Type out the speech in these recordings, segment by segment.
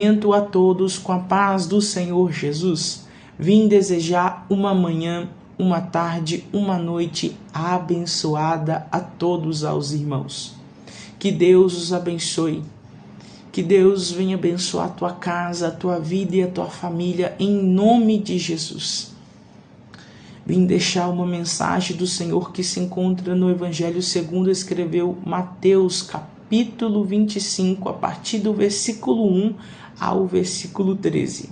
A todos com a paz do Senhor Jesus. Vim desejar uma manhã, uma tarde, uma noite abençoada a todos aos irmãos. Que Deus os abençoe. Que Deus venha abençoar a tua casa, a tua vida e a tua família em nome de Jesus. Vim deixar uma mensagem do Senhor que se encontra no Evangelho segundo escreveu Mateus, capítulo 25, a partir do versículo 1 ao versículo 13.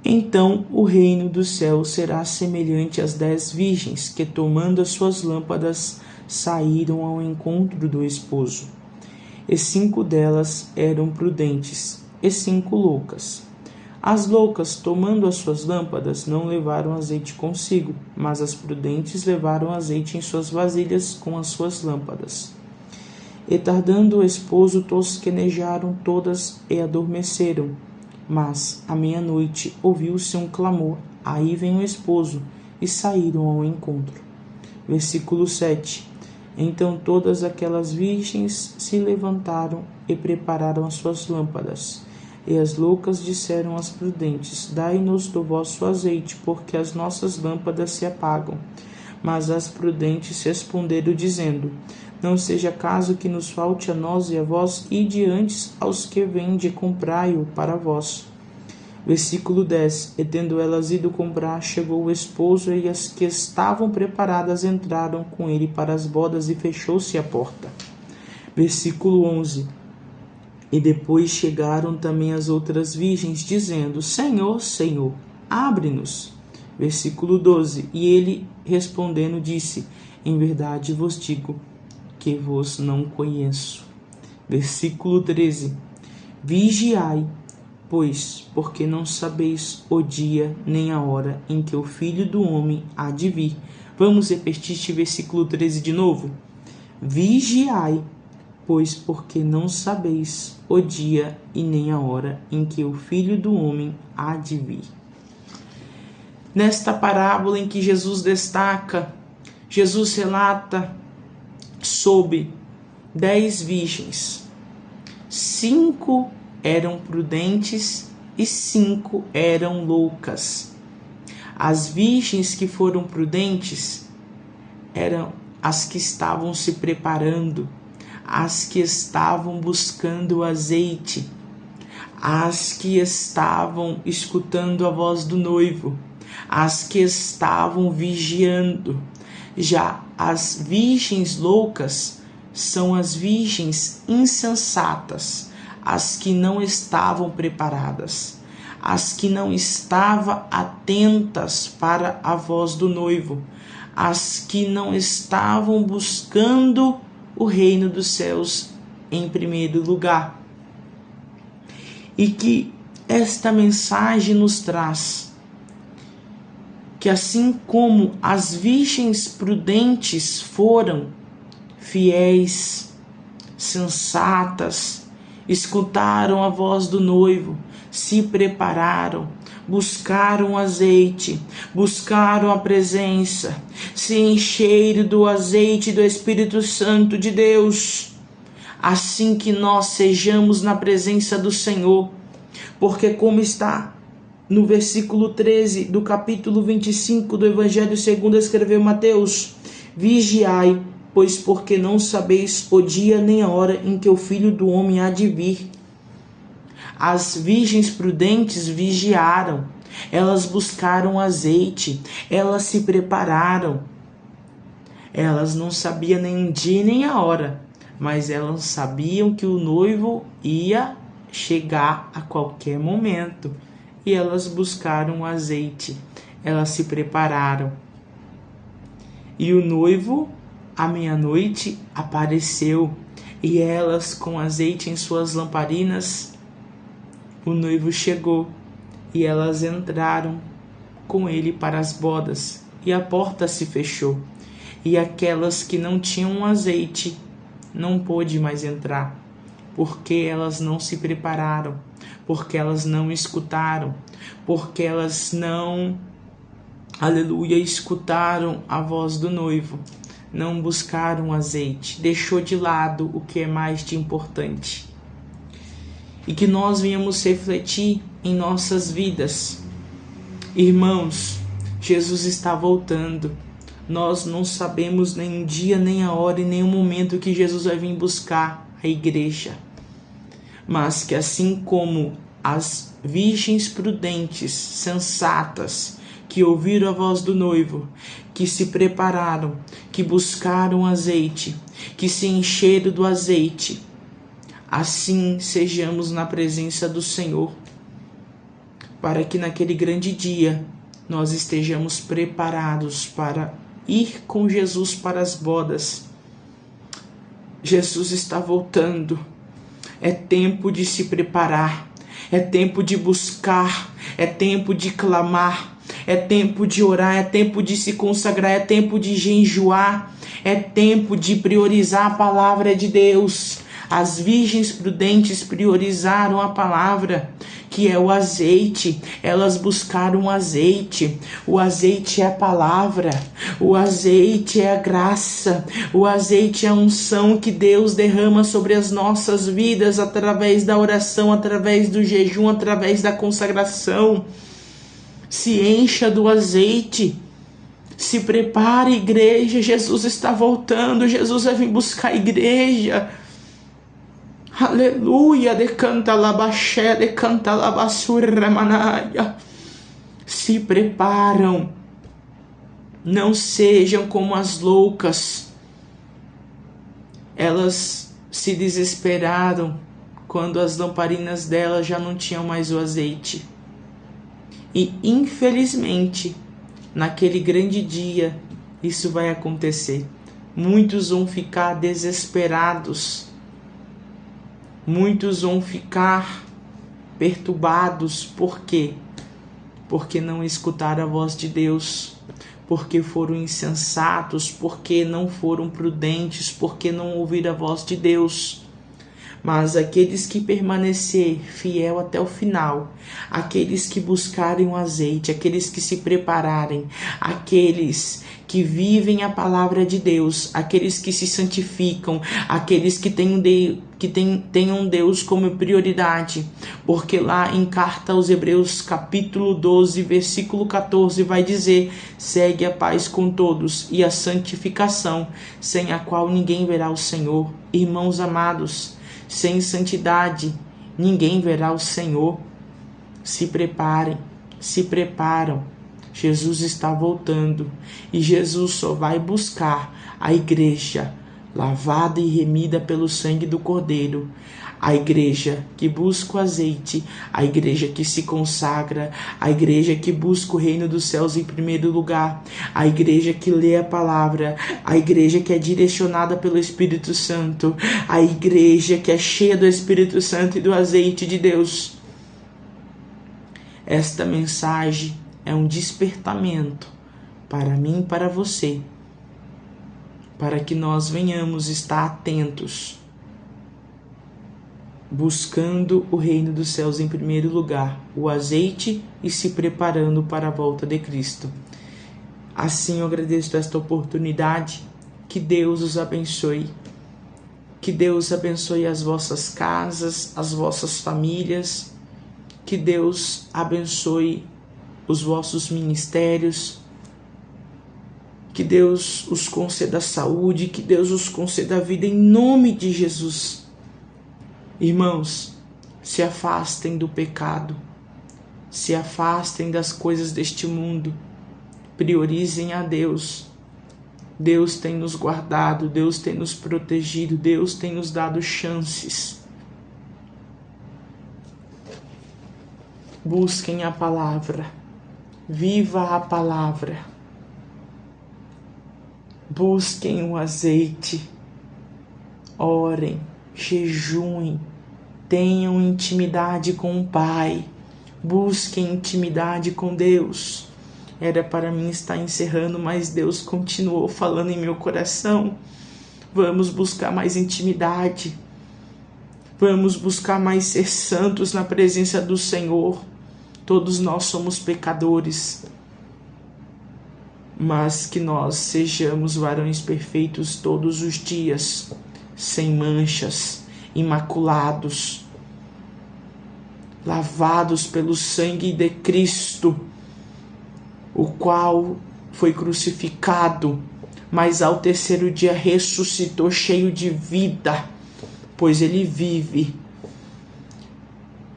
Então o reino do céu será semelhante às 10 virgens que, tomando as suas lâmpadas, saíram ao encontro do esposo. E 5 delas eram prudentes, e 5 loucas. As loucas, tomando as suas lâmpadas, não levaram azeite consigo, mas as prudentes levaram azeite em suas vasilhas com as suas lâmpadas. E tardando o esposo, tosquenejaram todas e adormeceram. Mas, à meia-noite, ouviu-se um clamor: aí vem o esposo, e saíram ao encontro. Versículo 7. Então todas aquelas virgens se levantaram e prepararam as suas lâmpadas. E as loucas disseram às prudentes: dai-nos do vosso azeite, porque as nossas lâmpadas se apagam. Mas as prudentes responderam, dizendo: não seja caso que nos falte a nós e a vós, ide antes aos que vende, comprai-o para vós. Versículo 10. E tendo elas ido comprar, chegou o esposo, e as que estavam preparadas entraram com ele para as bodas, e fechou-se a porta. Versículo 11. E depois chegaram também as outras virgens, dizendo: Senhor, Senhor, abre-nos. Versículo 12. E ele, respondendo, disse: em verdade vos digo que vos não conheço. Versículo 13. Vigiai, pois, porque não sabeis o dia nem a hora em que o Filho do Homem há de vir. Vamos repetir este versículo 13 de novo? Vigiai, pois, porque não sabeis o dia e nem a hora em que o Filho do Homem há de vir. Nesta parábola em que Jesus destaca, Jesus relata sobre 10 virgens. 5 eram prudentes e 5 eram loucas. As virgens que foram prudentes eram as que estavam se preparando, as que estavam buscando azeite, as que estavam escutando a voz do noivo, as que estavam vigiando. Já as virgens loucas são as virgens insensatas, as que não estavam preparadas, as que não estavam atentas para a voz do noivo, as que não estavam buscando o reino dos céus em primeiro lugar. E que esta mensagem nos traz que assim como as virgens prudentes foram fiéis, sensatas, escutaram a voz do noivo, se prepararam, buscaram azeite, buscaram a presença, se encheram do azeite do Espírito Santo de Deus, assim que nós sejamos na presença do Senhor, porque como está no versículo 13 do capítulo 25 do Evangelho segundo escreveu Mateus: vigiai, pois porque não sabeis o dia nem a hora em que o Filho do Homem há de vir. As virgens prudentes vigiaram, elas buscaram azeite, elas se prepararam. Elas não sabiam nem o dia nem a hora, mas elas sabiam que o noivo ia chegar a qualquer momento. E elas buscaram azeite, elas se prepararam. E o noivo, à meia-noite, apareceu, e elas, com azeite em suas lamparinas, o noivo chegou, e elas entraram com ele para as bodas, e a porta se fechou. E aquelas que não tinham azeite não pôde mais entrar, porque elas não se prepararam, porque elas não escutaram, porque elas não, escutaram a voz do noivo, não buscaram azeite, deixou de lado o que é mais de importante. e que nós venhamos refletir em nossas vidas. Irmãos, Jesus está voltando. Nós não sabemos nem o dia, nem a hora e nem o momento que Jesus vai vir buscar a igreja. Mas que assim como as virgens prudentes, sensatas, que ouviram a voz do noivo, que se prepararam, que buscaram azeite, que se encheram do azeite, assim sejamos na presença do Senhor, para que naquele grande dia nós estejamos preparados para ir com Jesus para as bodas. Jesus está voltando. É tempo de se preparar, é tempo de buscar, é tempo de clamar, é tempo de orar, é tempo de se consagrar, é tempo de jejuar, é tempo de priorizar a palavra de Deus. As virgens prudentes priorizaram a palavra, que é o azeite. Elas buscaram o azeite. O azeite é a palavra. O azeite é a graça. O azeite é a unção que Deus derrama sobre as nossas vidas através da oração, através do jejum, através da consagração. Se encha do azeite. Se prepare, igreja. Jesus está voltando. Jesus vai vir buscar a igreja. Aleluia, decanta labaxé, decanta labassurra manaia. Se preparam, não sejam como as loucas. Elas se desesperaram quando as lamparinas delas já não tinham mais o azeite. E infelizmente, naquele grande dia, isso vai acontecer. Muitos vão ficar desesperados. Muitos vão ficar perturbados. Por quê? Porque não escutaram a voz de Deus, porque foram insensatos, porque não foram prudentes, porque não ouviram a voz de Deus. Mas aqueles que permanecer fiel até o final, aqueles que buscarem o azeite, aqueles que se prepararem, aqueles que vivem a palavra de Deus, aqueles que se santificam, aqueles que tenham Deus como prioridade, porque lá em carta aos Hebreus capítulo 12, versículo 14 vai dizer: segue a paz com todos e a santificação, sem a qual ninguém verá o Senhor. Irmãos amados, sem santidade ninguém verá o Senhor. Se preparem, se preparam. Jesus está voltando e Jesus só vai buscar a igreja lavada e remida pelo sangue do Cordeiro. A igreja que busca o azeite, a igreja que se consagra, a igreja que busca o reino dos céus em primeiro lugar, a igreja que lê a palavra, a igreja que é direcionada pelo Espírito Santo, a igreja que é cheia do Espírito Santo e do azeite de Deus. Esta mensagem é um despertamento para mim e para você, para que nós venhamos estar atentos, buscando o reino dos céus em primeiro lugar, o azeite, e se preparando para a volta de Cristo. Assim eu agradeço esta oportunidade. Que Deus os abençoe. Que Deus abençoe as vossas casas, as vossas famílias. Que Deus abençoe os vossos ministérios. Que Deus os conceda saúde, que Deus os conceda a vida em nome de Jesus. Irmãos, se afastem do pecado, se afastem das coisas deste mundo, priorizem a Deus. Deus tem nos guardado, Deus tem nos protegido, Deus tem nos dado chances. Busquem a palavra, viva a palavra. Busquem o azeite, orem, jejuem, tenham intimidade com o Pai, busquem intimidade com Deus. Era para mim estar encerrando, mas Deus continuou falando em meu coração. Vamos buscar mais intimidade, vamos buscar mais ser santos na presença do Senhor. Todos nós somos pecadores, mas que nós sejamos varões perfeitos todos os dias, sem manchas, imaculados, lavados pelo sangue de Cristo, o qual foi crucificado, mas ao terceiro dia ressuscitou cheio de vida, pois ele vive.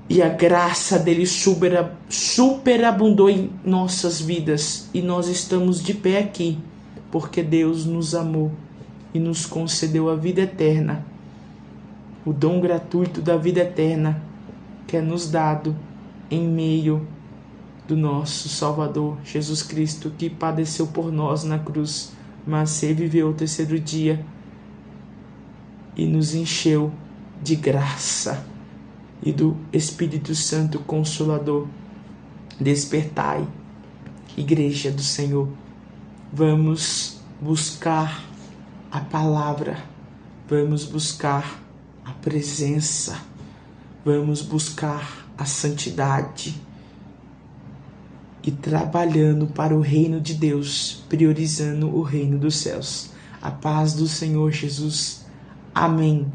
E a graça dele superabundou em nossas vidas. E nós estamos de pé aqui, porque Deus nos amou e nos concedeu a vida eterna. O dom gratuito da vida eterna que é nos dado em meio do nosso Salvador, Jesus Cristo, que padeceu por nós na cruz, mas reviveu o terceiro dia e nos encheu de graça e do Espírito Santo Consolador. Despertai, Igreja do Senhor. Vamos buscar a palavra, vamos buscar a presença, vamos buscar a santidade e trabalhando para o reino de Deus, priorizando o reino dos céus. A paz do Senhor Jesus. Amém.